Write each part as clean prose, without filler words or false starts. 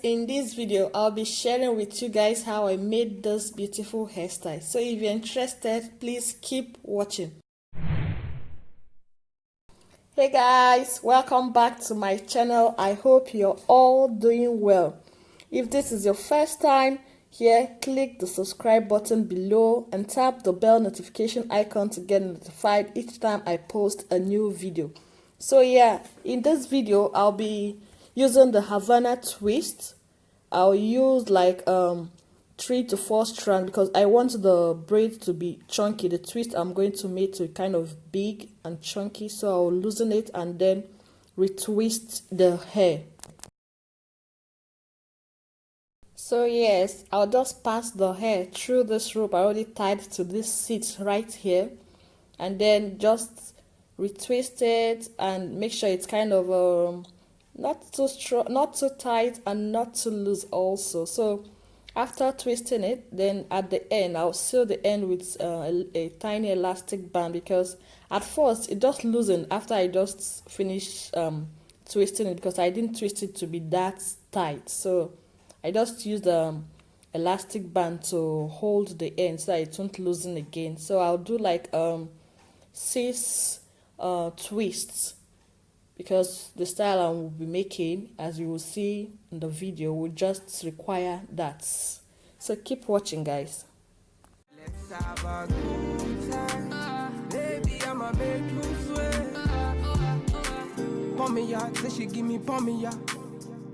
in this video I'll be sharing with you guys how I made this beautiful hairstyle. So if you're interested, please keep watching. Hey guys, welcome back to my channel. I hope you're all doing well. If this is your first time here, click the subscribe button below and tap the bell notification icon to get notified each time I post a new video. So yeah, in this video I'll be using the Havana twist. I'll use like 3 to 4 strands because I want the braid to be chunky. The twist I'm going to make to kind of big and chunky, so I'll loosen it and then retwist the hair. So yes, I'll just pass the hair through this rope I already tied to this seat right here, and then just retwist it and make sure it's kind of not too strong, not too tight and not too loose also. So after twisting it, then at the end I'll seal the end with a tiny elastic band, because at first it just loosened after I just finished twisting it, because I didn't twist it to be that tight. So I just used elastic band to hold the end so that it won't loosen again. So I'll do like 6 twists, because the style I will be making, as you will see in the video, will just require that. So keep watching, guys. Let's have a good time. Baby, I'ma make you sweat. Pommy yard, say she give me pommy yard.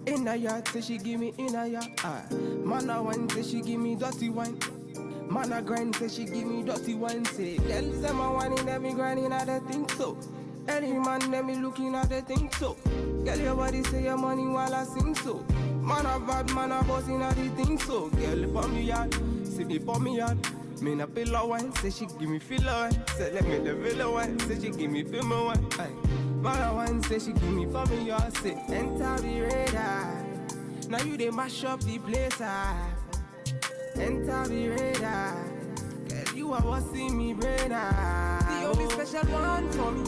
In a yard, say she give me in a yard. Man a wine, say she give me dirty wine. Man a grind, say she give me dirty wine. Say, girl, say my wine in them, me grinding, I don't think so. Any man, them me looking at the thing so. Girl, your body say your money while I sing so. Man a bad, man a bossing at the thing so. Girl, upon me yard, say they upon me yard. Me na pillow wine, say she give me filler wine. Say let me the villa wine, say she give me film wine. Man a wine, say she give me for me yard. Say enter the radar. Now you they mash up the place. Enter the radar. Girl, you are what see me brain. The only special one for me.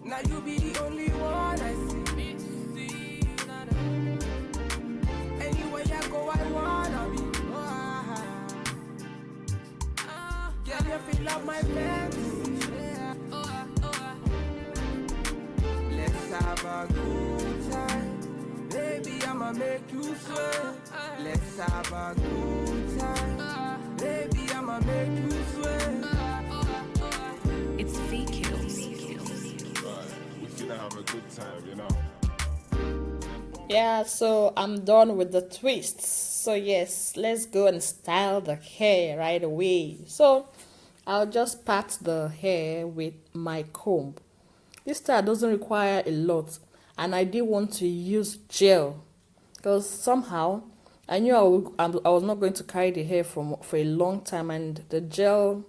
Now you be the only one I see. Anywhere I go, I wanna be. Girl, you feel love my fantasy. Let's have a good time. Baby, I'ma make you sweat. Let's have a good time. Baby, I'ma make you sweat. It's fake kills. We have a good time, you know. Yeah, so I'm done with the twists. So yes, let's go and style the hair right away. So I'll just pat the hair with my comb. This style doesn't require a lot, and I did want to use gel because somehow I knew I was not going to carry the hair for a long time, and the gel,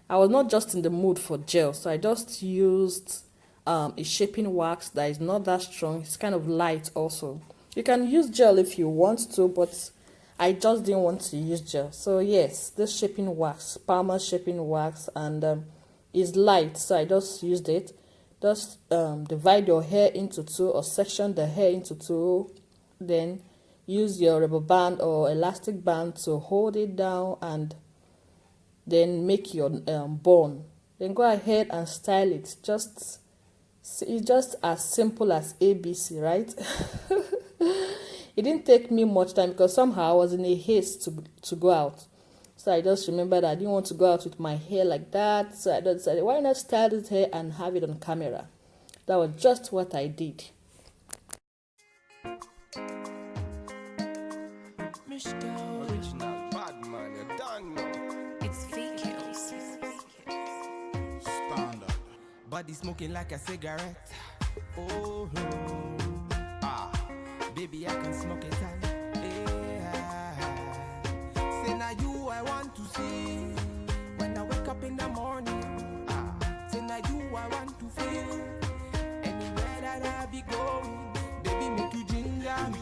I was not just in the mood for gel, so I just used a shaping wax that is not that strong. It's kind of light also. You can use gel if you want to, but I just didn't want to use gel. So yes, this shaping wax, Palmer shaping wax, and is light, so I just used it. Just divide your hair into 2 or section the hair into 2, then use your rubber band or elastic band to hold it down, and then make your bun. Then go ahead and style it. It's just as simple as ABC, right? It didn't take me much time because somehow I was in a haste to go out. So I just remembered I didn't want to go out with my hair like that. So I decided, why not style this hair and have it on camera? That was just what I did. Original bad man, you don't know. It's fake kills. Standard. Body smoking like a cigarette. Oh, baby, I can smoke it all. Yeah. Say now you I want to see when I wake up in the morning. Say now you I want to feel anywhere that I be going. Baby, make you ginger me,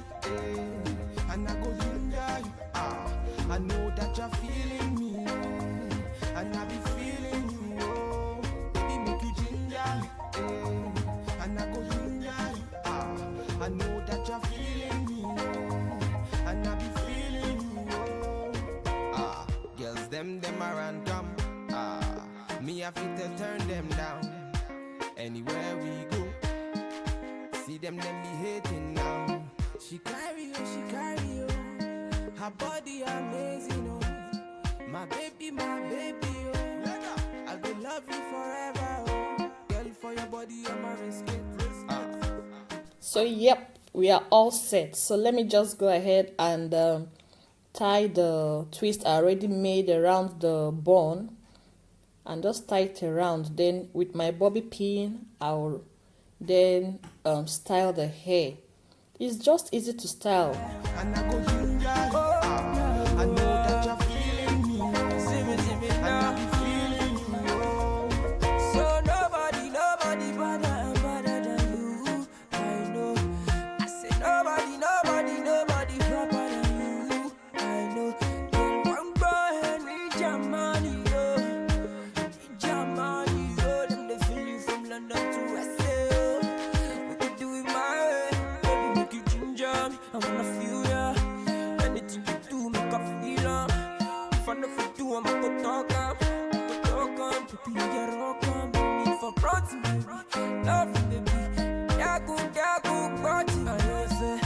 and I go ginger you. I know that you're feeling me, and I be feeling you. Oh, baby, make you ginger me, and I go ginger you. I them a random. Me have to turn them down. Anywhere we go, see them be hating now. She carry you. Her body amazing, oh. My baby, oh. I will love you forever, oh. Girl, for your body, I'm a risk it. So yep, we are all set. So let me just go ahead and tie the twist I already made around the bone, and just tie it around. Then with my bobby pin, I'll then style the hair. It's just easy to style. And I go ginger, I know that you're feeling me. And I be feeling you. So nobody better than you. I know. I say nobody proper than you. I know. Then one boy and need your money, yo. Need your money, yo. Them they feel you from London to SA. We could do it my way. Baby, make you ginger me. I wanna feel ya. Anything you do, make I feel ya. If I never do, I'ma go talk up. Baby, you get rock on. Need for protein, baby. Love you, baby. Dagu, party. I say,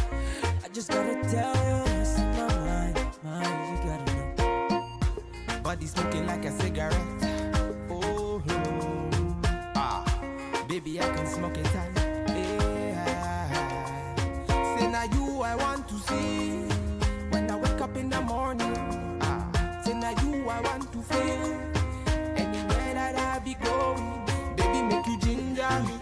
I just gotta tell you, it's in my mind, you gotta know. Body smoking like a cigarette. Oh, baby, I can smoke it all. Say now you I want to see when I wake up in the morning. Say now you I want to feel anywhere that I be going. Baby, make you ginger me,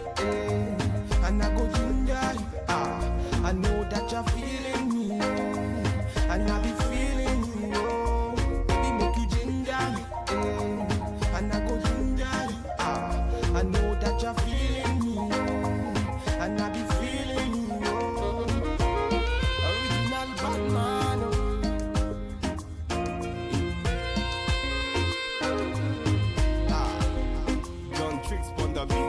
and I go ginger you. I know that you're feeling me, and I be feeling you. Baby, make you ginger me, and I go ginger you. I know that you're feeling me, and I be feeling you. Original Batman. John Tricks on the beat.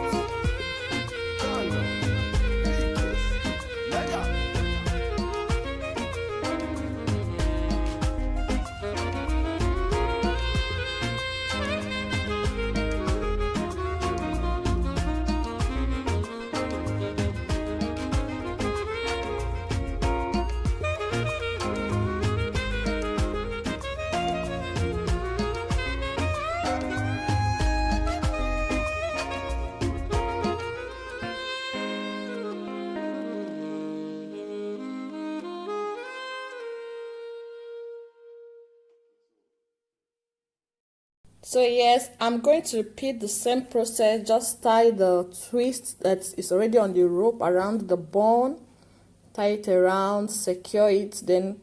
So yes, I'm going to repeat the same process. Just tie the twist that is already on the rope around the bone, tie it around, secure it, then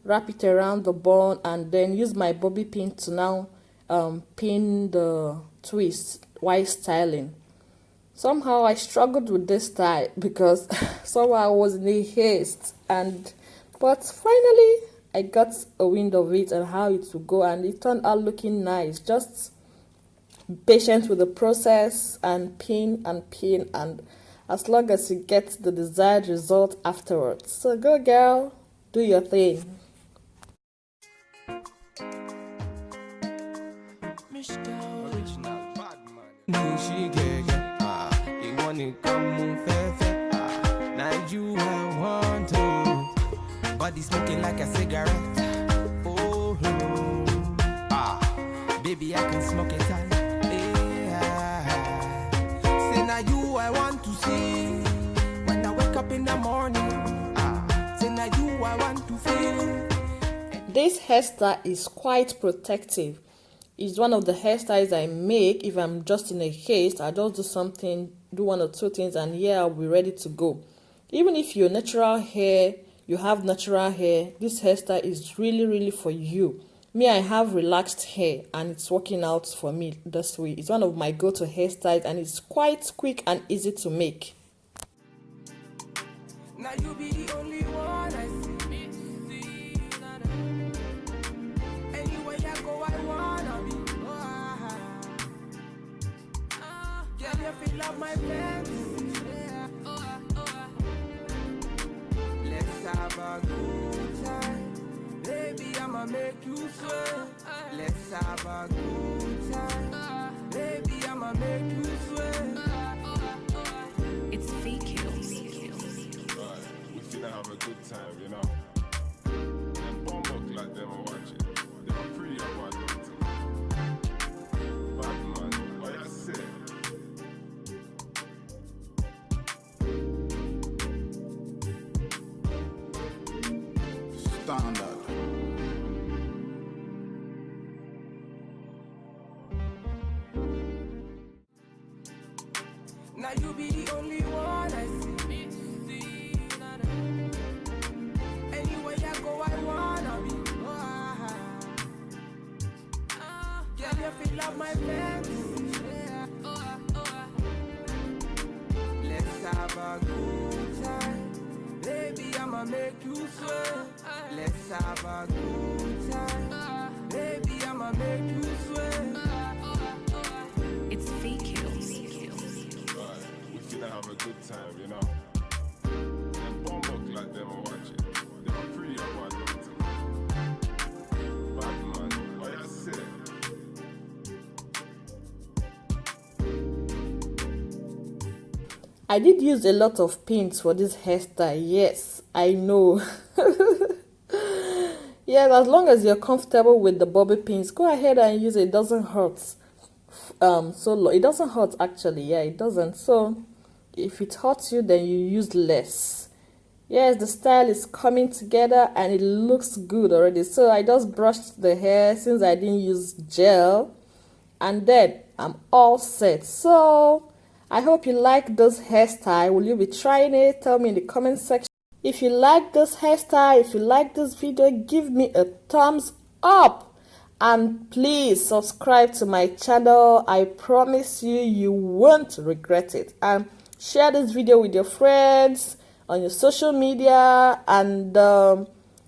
wrap it around the bone, and then use my bobby pin to now pin the twist while styling. Somehow I struggled with this style because somehow I was in a haste, but finally I got a wind of it and how it would go, and it turned out looking nice. Just patient with the process and pin, and as long as you get the desired result afterwards. So go girl, do your thing. Original Batman. She get you wanna come move fair. Now you I want to. Body smoking like a cigarette. Oh, baby, I can smoke it all. Say now you I want to see when I wake up in the morning. Say now you I want to feel. This hairstyle is quite protective. It's one of the hairstyles I make if I'm just in a haste. I just do one or two things, and yeah, I'll be ready to go. Even if you're natural hair, you have natural hair, this hairstyle is really for you. Me, I have relaxed hair and it's working out for me this way. It's one of my go-to hairstyles and it's quite quick and easy to make. Now you be the only one I see. Anywhere I go, I wanna be. Girl, you feel like my fantasy. Let's have a good time. Baby, I'm a make you sweat. Let's have a good time. Baby, I'ma make you sweat. It's VQs. Right, we finna have a good time, you know. And bomb up like them are watching. They are pretty about it. Bad man, what you say? Standard. Now you be the only one I see. Anywhere I go, I wanna be. Girl, you feel like my fantasy. Let's have a good time. Baby, I'ma make you sweat. Let's have a good time. Baby, I'ma make you sweat. It's VQs. Right, we finna have a good time, you know. And bomb up like them are watching. They are pretty about it. Bad man, what you say? I did use a lot of pins for this hairstyle. Yes, I know. Yes, as long as you're comfortable with the bobby pins, go ahead and use it. It doesn't hurt. It doesn't hurt actually. Yeah, it doesn't. So if it hurts you, then you use less. Yes, the style is coming together and it looks good already. So I just brushed the hair since I didn't use gel, and then I'm all set. So I hope you like this hairstyle. Will you be trying it? Tell me in the comment section. If you like this hairstyle, if you like this video, give me a thumbs up. And please subscribe to my channel. I promise you, you won't regret it. And share this video with your friends on your social media. And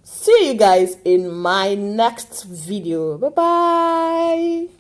see you guys in my next video. Bye-bye.